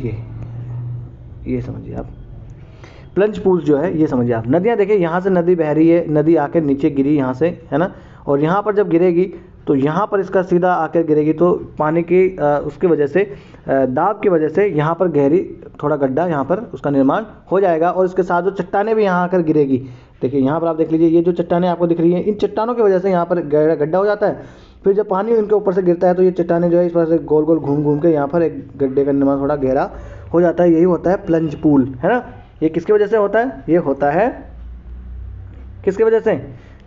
[SPEAKER 1] ये समझिए आप, प्लंज पूल्स जो है ये समझिए आप। नदियाँ देखिए यहाँ से नदी बह रही है, नदी आकर नीचे गिरी यहाँ से, है ना, और यहाँ पर जब गिरेगी तो यहाँ पर इसका सीधा आकर गिरेगी, तो पानी की उसकी वजह से दाब की वजह से यहाँ पर गहरी थोड़ा गड्ढा यहाँ पर उसका निर्माण हो जाएगा, और इसके साथ जो चट्टानें भी यहाँ आकर गिरेगी। देखिए यहाँ पर आप देख लीजिए, ये जो चट्टानें आपको दिख रही हैं, इन चट्टानों की वजह से यहाँ पर गड्ढा हो जाता है। फिर जब पानी इनके ऊपर से गिरता है तो ये चट्टानें जो है इस तरह से गोल गोल घूम घूम के यहाँ पर एक गड्ढे का निर्माण थोड़ा गहरा हो जाता है। यही होता है प्लंज पूल, है ना। ये किसकी वजह से होता है, ये होता है किसकी वजह से,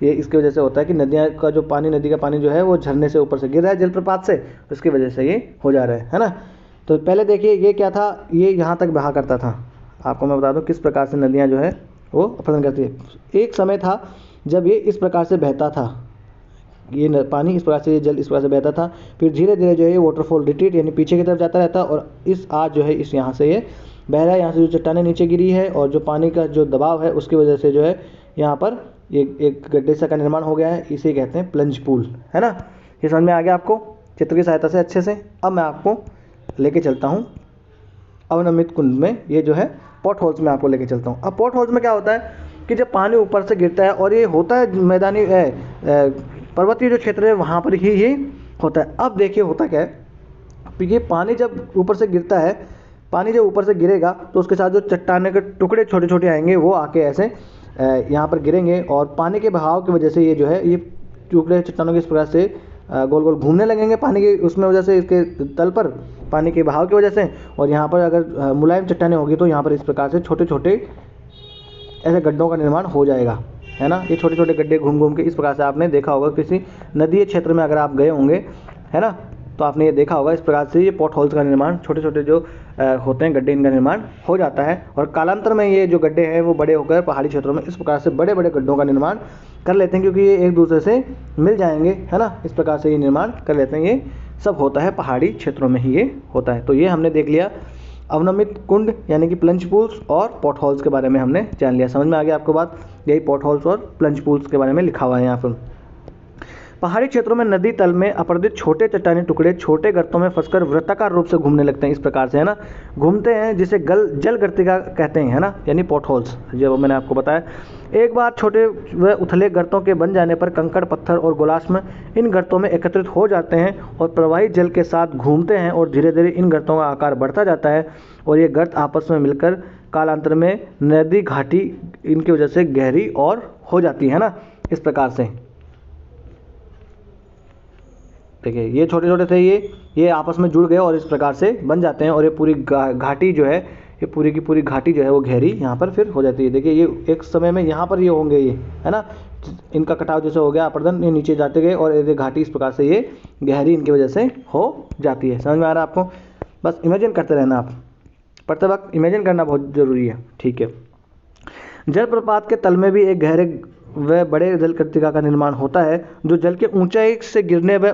[SPEAKER 1] ये इसकी वजह से होता है कि नदियाँ का जो पानी, नदी का पानी जो है वो झरने से ऊपर से गिर रहा है जलप्रपात से, उसकी वजह से ये हो जा रहा है ना। तो पहले देखिए ये क्या था, ये यहाँ तक बहा करता था। आपको मैं बता दूँ किस प्रकार से नदियाँ जो है वो अपहरण करती है। एक समय था जब ये इस प्रकार से बहता था, ये पानी इस प्रकार से, ये जल इस प्रकार से बहता था, फिर धीरे धीरे जो है ये वाटरफॉल रिट्रीट यानी पीछे की तरफ जाता रहता, और इस आज जो है इस यहाँ से ये बह रहा है, यहाँ से जो चट्टानें नीचे गिरी है और जो पानी का जो दबाव है उसकी वजह से जो है यहाँ पर ये एक गड्ढे सा का निर्माण हो गया है, इसे कहते हैं प्लंज पूल, है ना। ये समझ में आ गया आपको चित्र की सहायता से अच्छे से। अब मैं आपको लेके चलता हूँ अवनमित कुंड में, ये जो है पॉट होल्स में आपको लेके चलता हूँ। अब पॉट होल्स में क्या होता है कि जब पानी ऊपर से गिरता है, और ये होता है मैदानी पर्वतीय जो क्षेत्र है वहाँ पर ही ये होता है। अब देखिए होता क्या है, ये पानी जब ऊपर से गिरता है, पानी जब ऊपर से गिरेगा तो उसके साथ जो चट्टाने के टुकड़े छोटे छोटे आएंगे वो आके ऐसे यहाँ पर गिरेंगे, और पानी के बहाव की वजह से ये जो है ये टुकड़े चट्टानों के इस प्रकार से गोल गोल घूमने लगेंगे पानी के उसमें वजह से, इसके तल पर पानी के बहाव की वजह से। और यहाँ पर अगर मुलायम चट्टानें होगी तो यहाँ पर इस प्रकार से छोटे छोटे ऐसे गड्ढों का निर्माण हो जाएगा, है ना। ये छोटे छोटे गड्ढे घूम घूम के इस प्रकार से आपने देखा होगा किसी नदी क्षेत्र में अगर आप गए होंगे, है ना, तो आपने ये देखा होगा, इस प्रकार से ये पॉट होल्स का निर्माण, छोटे छोटे जो होते हैं गड्ढे, इनका निर्माण हो जाता है। और कालांतर में ये जो गड्ढे हैं वो बड़े होकर पहाड़ी क्षेत्रों में इस प्रकार से बड़े बड़े गड्ढों का निर्माण कर लेते हैं, क्योंकि ये एक दूसरे से मिल जाएंगे, है ना। इस प्रकार से ये निर्माण कर लेते हैं। ये सब होता है पहाड़ी क्षेत्रों में ही ये होता है। तो ये हमने देख लिया अवनमित कुंड यानी कि प्लंज पूल्स और पॉट होल्स के बारे में हमने जान लिया। समझ में आ गया आपको बात? यही पॉट होल्स और प्लंज पूल्स के बारे में लिखा हुआ है यहाँ पर। पहाड़ी क्षेत्रों में नदी तल में अपरदित छोटे चट्टानी टुकड़े छोटे गर्तों में फंसकर वृत्ताकार रूप से घूमने लगते हैं, इस प्रकार से, है ना, घूमते हैं, जिसे जल गर्तिका कहते हैं, है ना, यानी पॉट होल्स, जो मैंने आपको बताया। एक बार छोटे व उथले गर्तों के बन जाने पर कंकड़, पत्थर और गोलाश्म इन गर्तों में एकत्रित हो जाते हैं और प्रवाही जल के साथ घूमते हैं और धीरे धीरे इन गर्तों का आकार बढ़ता जाता है और ये गर्त आपस में मिलकर कालांतर में नदी घाटी इनकी वजह से गहरी और हो जाती है ना, इस प्रकार से। देखिए ये छोटे छोटे थे, ये आपस में जुड़ गए और इस प्रकार से बन जाते हैं और ये पूरी घाटी जो है, ये पूरी की पूरी घाटी जो है वो गहरी यहाँ पर फिर हो जाती है। देखिए ये एक समय में यहाँ पर ये होंगे, ये है ना, इनका कटाव जैसे हो गया अपर्दन, ये नीचे जाते गए और ये घाटी इस प्रकार से ये गहरी इनकी वजह से हो जाती है। समझ में आ रहा है आपको? बस इमेजिन करते रहना, आप पढ़ते वक्त इमेजिन करना बहुत ज़रूरी है, ठीक है। जलप्रपात के तल में भी एक गहरे व बड़े जल कृतिका का निर्माण होता है, जो जल के ऊंचाई से गिरने व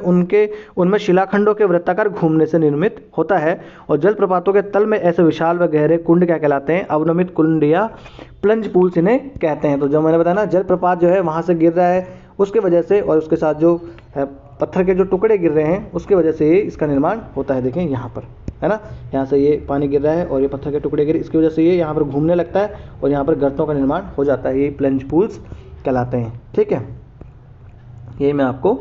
[SPEAKER 1] उनमें शिलाखंडों के वृत्ताकार घूमने से निर्मित होता है। और जलप्रपातों के तल में ऐसे विशाल व गहरे कुंड क्या कहलाते हैं? अवनमित कुंड या प्लंज पूल्स इन्हें कहते हैं। तो जो मैंने बताया ना, जलप्रपात जो है वहाँ से गिर रहा है, उसके वजह से, और उसके साथ जो पत्थर के जो टुकड़े गिर रहे हैं उसकी वजह से ये इसका निर्माण होता है। देखें यहाँ पर, है ना, यहाँ से ये पानी गिर रहा है और ये पत्थर के टुकड़े गिर, इसकी वजह से ये यहाँ पर घूमने लगता है और यहाँ पर गर्तों का निर्माण हो जाता है। ये प्लंज पूल्स कहलाते हैं, ठीक है। ये मैं आपको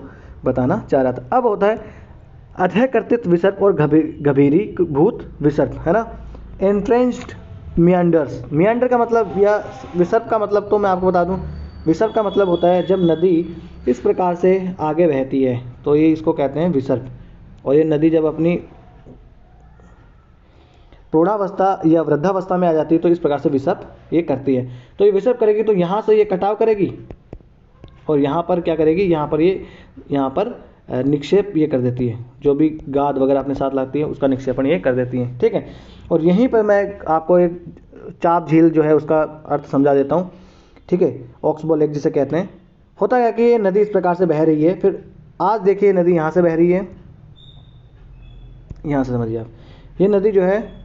[SPEAKER 1] बताना चाह रहा था। अब होता है अधःकर्तित विसर्प और गभीरीभूत विसर्प, है ना, एंट्रेंच्ड मियांडर्स। मियांडर का मतलब या विसर्प का मतलब तो मैं आपको बता दूं, विसर्प का मतलब होता है जब नदी इस प्रकार से आगे बहती है तो ये इसको कहते हैं विसर्प। और ये नदी जब अपनी प्रौढ़ावस्था या वृद्धावस्था में आ जाती है तो इस प्रकार से विसर्प ये करती है। तो ये विसर्प करेगी तो यहाँ से ये कटाव करेगी और यहाँ पर क्या करेगी, यहाँ पर निक्षेप ये कर देती है, जो भी गाद वगैरह अपने साथ लाती है उसका निक्षेपण ये कर देती है, ठीक है। और यहीं पर मैं आपको एक चाप झील जो है उसका अर्थ समझा देता हूँ, ठीक है। ऑक्सबो लेक जिसे कहते हैं। होता है कि ये नदी इस प्रकार से बह रही है, फिर आज देखिए नदी यहाँ से बह रही है, यहाँ से समझिए आप, ये नदी जो है,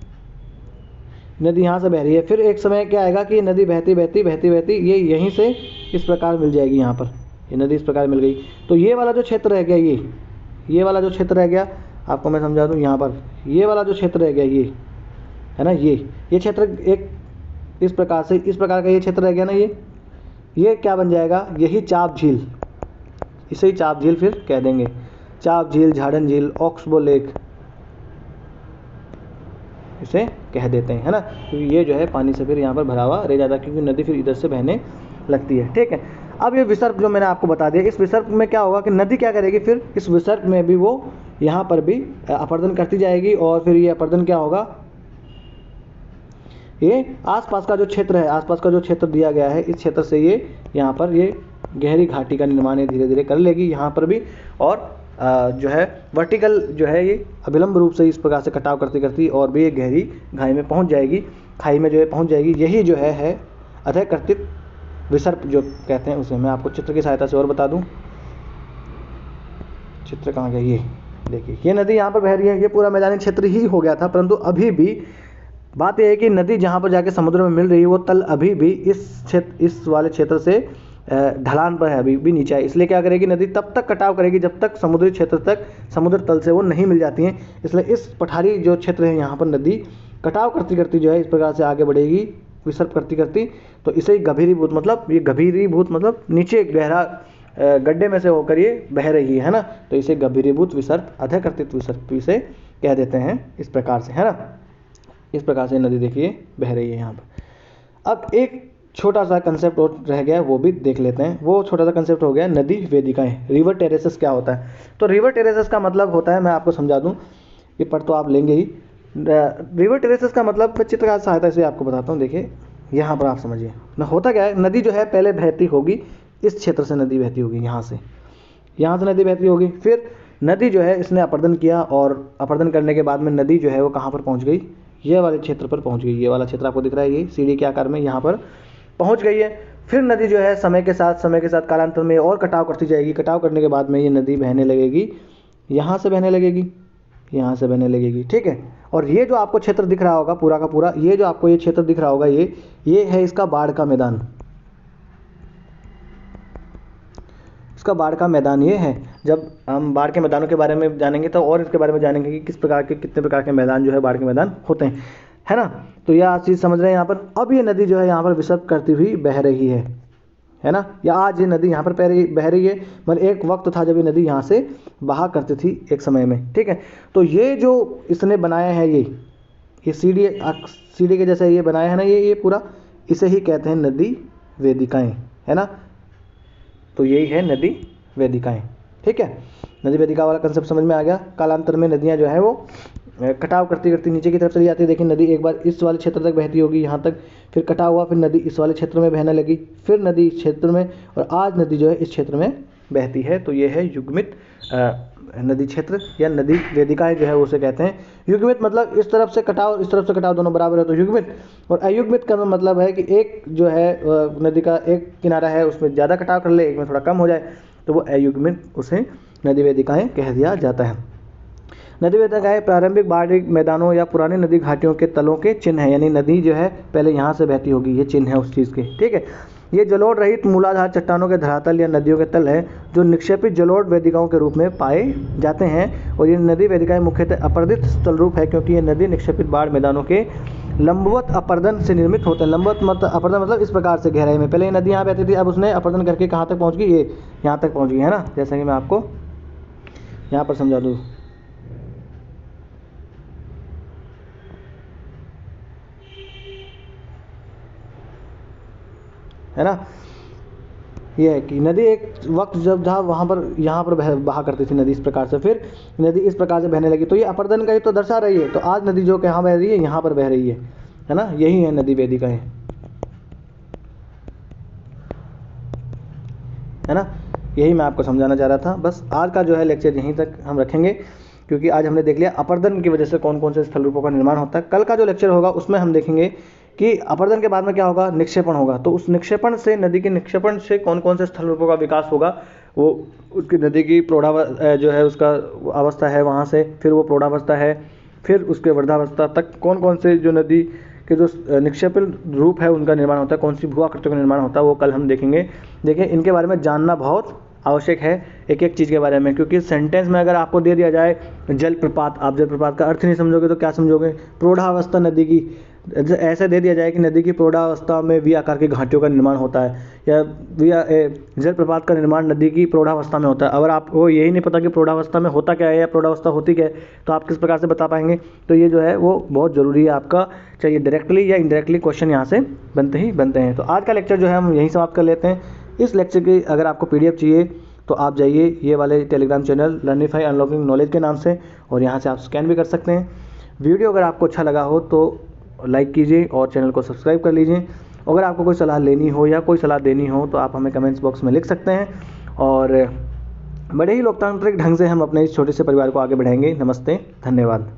[SPEAKER 1] नदी यहाँ से बह रही है, फिर एक समय क्या आएगा कि नदी बहती बहती बहती बहती ये यहीं से इस प्रकार मिल जाएगी, यहाँ पर ये नदी इस प्रकार मिल गई। तो ये वाला जो क्षेत्र रह गया, ये वाला जो क्षेत्र रह गया, आपको मैं समझा दूँ, यहाँ पर ये वाला जो क्षेत्र रह गया, ये है ना, ये क्षेत्र एक इस प्रकार का ये क्षेत्र रह गया ना, ये क्या बन जाएगा, यही चाप झील, इसे ही चाप झील फिर कह देंगे। चाप झील, झाड़न झील, ऑक्सबो लेक इसे कह देते हैं, है ना, क्योंकि ये जो है पानी से फिर यहाँ पर भरा हुआ रह जाता है, क्योंकि नदी फिर इधर से बहने लगती है, ठीक है। अब ये विसर्प जो मैंने आपको बता दिया, इस विसर्प में क्या होगा कि नदी क्या करेगी, फिर इस विसर्प में भी वो यहाँ पर भी अपर्दन करती जाएगी और फिर ये अपर्दन क्या होगा, ये आसपास का जो क्षेत्र है, आसपास का जो क्षेत्र दिया गया है, इस क्षेत्र से ये यहाँ पर ये गहरी घाटी का निर्माण ये धीरे धीरे कर लेगी यहाँ पर भी, और जो है वर्टिकल जो है ये अभिलंब रूप से इस प्रकार से कटाव करती करती और भी ये गहरी खाई में पहुँच जाएगी, खाई में जो है पहुँच जाएगी। यही जो है अधःकर्तित विसर्प जो कहते हैं उसे। मैं आपको चित्र की सहायता से और बता दूं, चित्र कहाँ गया, ये देखिए, ये नदी यहाँ पर बह रही है, ये पूरा मैदानी क्षेत्र ही हो गया था, परंतु अभी भी बात यह है कि नदी जहाँ पर जाके समुद्र में मिल रही है वो तल अभी भी इस वाले क्षेत्र से ढलान पर है, अभी भी नीचे है। इसलिए क्या करेगी नदी, तब तक कटाव करेगी जब तक समुद्री क्षेत्र तक समुद्र तल से वो नहीं मिल जाती हैं। इसलिए इस पठारी जो क्षेत्र है यहाँ पर नदी कटाव करती करती जो है इस प्रकार से आगे बढ़ेगी, विसर्प करती करती। तो इसे गभीरीभूत मतलब, ये गभीरीभूत मतलब नीचे गहरा गड्ढे में से होकर ये बह रही है ना, तो इसे गभीरीभूत विसर्प, अधःकर्तित विसर्प इसे कह देते हैं इस प्रकार से, है ना। इस प्रकार से नदी देखिए बह रही है यहाँ पर। अब एक छोटा सा कंसेप्ट और रह गया, वो भी देख लेते हैं। वो छोटा सा कंसेप्ट हो गया नदी वेदिकाएं। रिवर टेरेसेस क्या होता है? तो रिवर टेरेसेस का मतलब होता है, मैं आपको समझा दूं, ये पढ़ तो आप लेंगे ही। रिवर टेरेसेस का मतलब मैं चित्रकार सहायता से आपको बताता हूँ। देखिए यहाँ पर आप समझिए ना, होता क्या है, नदी जो है पहले बहती होगी, इस क्षेत्र से नदी बहती होगी, यहाँ से नदी बहती होगी, फिर नदी जो है इसने अपरदन किया और अपरदन करने के बाद में नदी जो है वो कहाँ पर पहुँच गई, ये वाले क्षेत्र पर पहुँच गई। ये वाला क्षेत्र आपको दिख रहा है, ये सीढ़ी के आकार में यहाँ पर पहुँच गई है। फिर नदी जो है समय के साथ कालांतर में और कटाव करती जाएगी। कटाव करने के बाद में ये नदी बहने लगेगी, यहाँ से बहने लगेगी, यहाँ से बहने लगेगी, ठीक है। और ये जो आपको क्षेत्र दिख रहा होगा पूरा का पूरा, ये जो आपको ये क्षेत्र दिख रहा होगा, ये है इसका बाढ़ का मैदान। इसका बाढ़ का मैदान ये है। जब हम बाढ़ के मैदानों के बारे में जानेंगे तो और इसके बारे में जानेंगे कि किस प्रकार के कितने प्रकार के मैदान जो है बाढ़ के मैदान होते हैं, है ना। तो यह आप चीज़ समझ रहे हैं यहाँ पर। अब ये नदी जो है यहाँ पर विसर्ग करती हुई बह रही है ना। या आज ये नदी यहाँ पर बह रही है, मतलब एक वक्त था जब ये नदी यहाँ से बहा करती थी एक समय में, ठीक है। तो ये जो इसने बनाया है, ये सीढ़ी के जैसे ये बनाया है ना, ये पूरा, इसे ही कहते हैं नदी वेदिकाएं, है ना। तो यही है नदी वेदिकाएं, ठीक है। नदी वेदिका वाला कंसेप्ट समझ में आ गया। कालांतर में नदियाँ जो है वो कटाव करती करती नीचे की तरफ चली जाती है। देखिए नदी एक बार इस वाले क्षेत्र तक बहती होगी यहाँ तक, फिर कटाव हुआ, फिर नदी इस वाले क्षेत्र में बहने लगी, फिर नदी इस क्षेत्र में, और आज नदी जो है इस क्षेत्र में बहती है। तो ये है युग्मित नदी क्षेत्र या नदी वेदिकाएं जो है उसे कहते हैं। युग्मित मतलब इस तरफ से कटाव इस तरफ से कटाव दोनों बराबर है तो युग्मित, और अयुग्मित का मतलब है कि एक जो है नदी का एक किनारा है उसमें ज़्यादा कटाव कर ले, एक में थोड़ा कम हो जाए, तो वो अयुग्मित उसे नदी वेदिकाएं कह दिया जाता है। नदी वेदिकाएं प्रारंभिक बाढ़ मैदानों या पुरानी नदी घाटियों के तलों के चिन्ह है, यानी नदी जो है पहले यहाँ से बहती होगी, ये चिन्ह है उस चीज़ के, ठीक है। ये जलोढ़ रहित मूलाधार चट्टानों के धरातल या नदियों के तल है जो निक्षेपित जलोढ़ वेदिकाओं के रूप में पाए जाते हैं। और ये नदी वेदिकाएं मुख्यतः अपर्दित स्थल रूप है क्योंकि ये नदी निक्षेपित बाढ़ मैदानों के लंबवत अपरदन से निर्मित होते हैं। लंबवत मतलब अपरदन मतलब इस प्रकार से गहराई में, पहले ये नदी यहाँ बहती थी, अब उसने अपरदन करके कहाँ तक पहुँच गई, ये यहाँ तक पहुँच गई, है ना। जैसा कि मैं आपको यहाँ पर समझा दूँ, है ना। ये है कि नदी एक वक्त जब था वहाँ पर यहाँ पर बहा करती थी नदी इस प्रकार से, फिर नदी इस प्रकार से बहने लगी। तो ये अपरदन का ही तो दर्शा रही है। तो आज नदी जो कहाँ बह रही है, यहाँ पर बह रही है ना। यही है नदी वेदिकाएं, है ना। यही मैं आपको समझाना चाह रहा था। बस आज का जो है लेक्चर यहीं तक हम रखेंगे, क्योंकि आज हमने देख लिया अपरदन की वजह से कौन कौन से स्थल रूपों का निर्माण होता है। कल का जो लेक्चर होगा उसमें हम देखेंगे कि अपरदन के बाद में क्या होगा, निक्षेपण होगा। तो उस निक्षेपण से, नदी के निक्षेपण से कौन कौन से स्थल रूपों का विकास होगा, वो उसकी नदी की प्रौढ़ावस्था जो है उसका अवस्था है, वहाँ से फिर वो प्रौढ़ावस्था है, फिर उसके वृद्धावस्था तक कौन कौन से जो नदी के जो निक्षेपण रूप है उनका निर्माण होता है, कौन सी भू आकृतियों का निर्माण होता है, वो कल हम देखेंगे। देखिए इनके बारे में जानना बहुत आवश्यक है, एक एक चीज़ के बारे में, क्योंकि सेंटेंस में अगर आपको दे दिया जाए जलप्रपात, आप जलप्रपात का अर्थ नहीं समझोगे तो क्या समझोगे। प्रौढ़ावस्था नदी की, ऐसे दे दिया जाए कि नदी की प्रौढ़ावस्था में वी आकार की घाटियों का निर्माण होता है, या जलप्रपात का निर्माण नदी की प्रौढ़ावस्था में होता है। अगर आपको यही नहीं पता कि प्रौढ़ावस्था में होता क्या है या प्रौढ़ावस्था होती क्या है, तो आप किस प्रकार से बता पाएंगे। तो ये जो है वो बहुत ज़रूरी है आपका, चाहे डायरेक्टली या इनडायरेक्टली क्वेश्चन यहाँ से बनते हैं। तो आज का लेक्चर जो है हम यहीं समाप्त कर लेते हैं। इस लेक्चर की अगर आपको PDF चाहिए तो आप जाइए ये वाले टेलीग्राम चैनल लर्निफाई अनलॉकिंग नॉलेज के नाम से, और यहाँ से आप स्कैन भी कर सकते हैं। वीडियो अगर आपको अच्छा लगा हो तो लाइक कीजिए और चैनल को सब्सक्राइब कर लीजिए। अगर आपको कोई सलाह लेनी हो या कोई सलाह देनी हो तो आप हमें कमेंट्स बॉक्स में लिख सकते हैं, और बड़े ही लोकतांत्रिक ढंग से हम अपने इस छोटे से परिवार को आगे बढ़ाएंगे। नमस्ते, धन्यवाद।